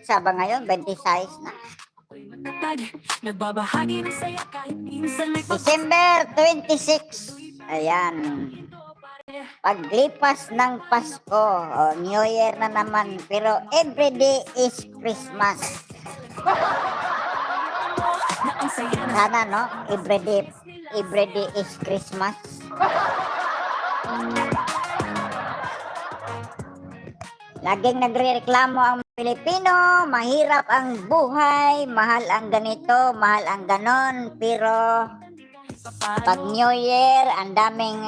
petsa ba ngayon? 26 na. December 26. Ayan. Paglipas ng Pasko, New Year na naman, pero everyday is Christmas. Sana, no? Everyday is Christmas. Laging nagrereklamo ang Pilipino, mahirap ang buhay, mahal ang ganito, mahal ang ganon, pero pag New Year, ang daming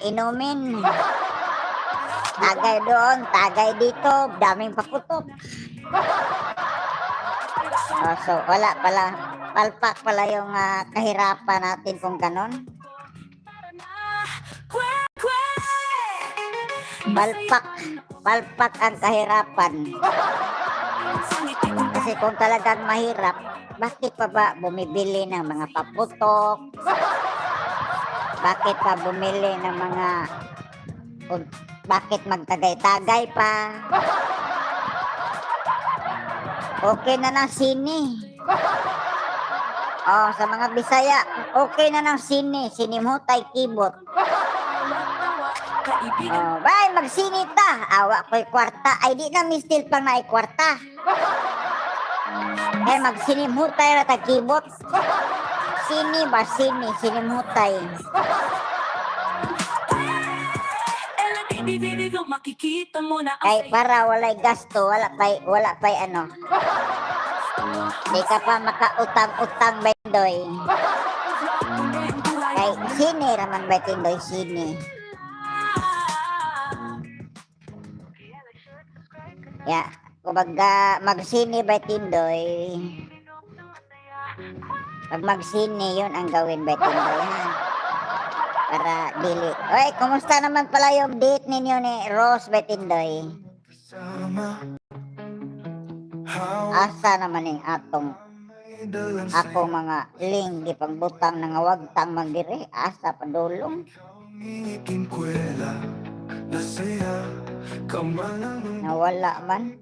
inumin. Tagay doon, tagay dito, daming paputok. So wala pala, palpak pala yung kahirapan natin kung ganon. Palpak ang kahirapan. Kasi kung talagang mahirap, bakit pa ba bumibili ng mga paputok? Bakit pa bumili ng mga... Bakit magtagay-tagay pa? Okay na ng sini. Sa mga Bisaya, okay na ng sini. Sinimutay keyboard. Bay, magsinita. Awa ko'y kwarta. Ay, di na mistil pang naay kwarta. Magsinimutay na tag-keyboard. Sini ba? Sinimutay. Ay, para walay gasto, wala pa'y ano. Di ka pa makautang-utang, Bendoy. Kay, sini raman ba Tindoy, sini. Ya, kumbaga magsini ba Tindoy? Pag magsini, yun ang gawin ba Tindoy, ha? Para dili. Oy, kumusta naman pala yung date ninyo ni Rose ba Tindoy? Asa naman yung ako mga ling di pagbutang nga wagtang magdiri asa padulong. Nawala man.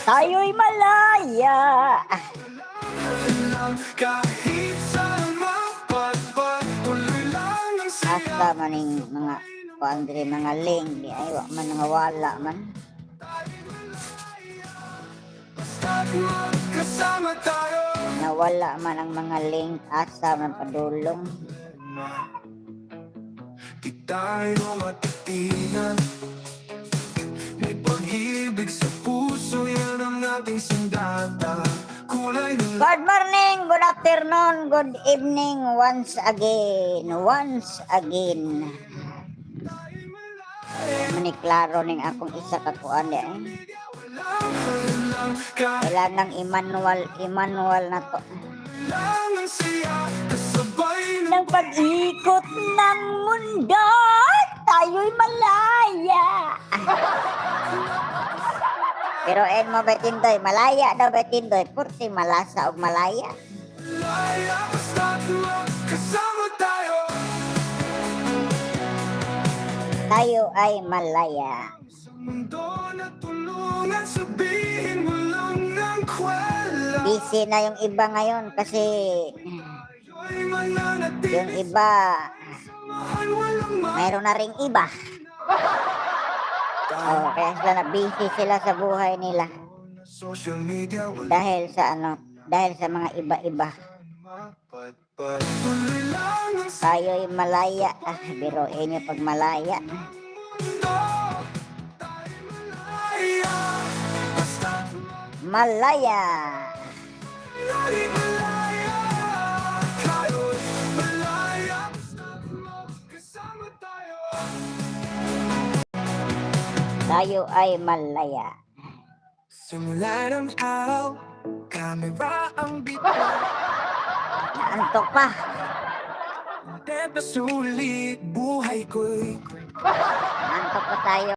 Tayo'y malaya. Asa man yung mga kuandri mga ling di ay wa man nga wala man. Nawala man ang mga ling asa man padulong. Di tayo matitingan. May pag-ibig sa puso, yan ang ating sandata. Good morning, good afternoon, good evening once again. Maniklaro ning akong isa kakuan eh. Kailangang Emmanuel na to. Nang pag-ikot ng mundo, tayo'y malaya. Pero mo ba Tindoy, malaya daw ba Tindoy? Purti malasa o malaya. Tayo ay malaya. Busy na yung iba ngayon kasi yung iba mayroon na ring iba. Kaya sila na busy sila sa buhay nila. Dahil sa mga iba-iba. Tayo'y malaya. Biruin nyo pag malaya. Malaya. Tayo ay malaya. Simula ng araw, kamera ang bito. Naantok pa. Sulit buhay ko'y. Naantok pa tayo.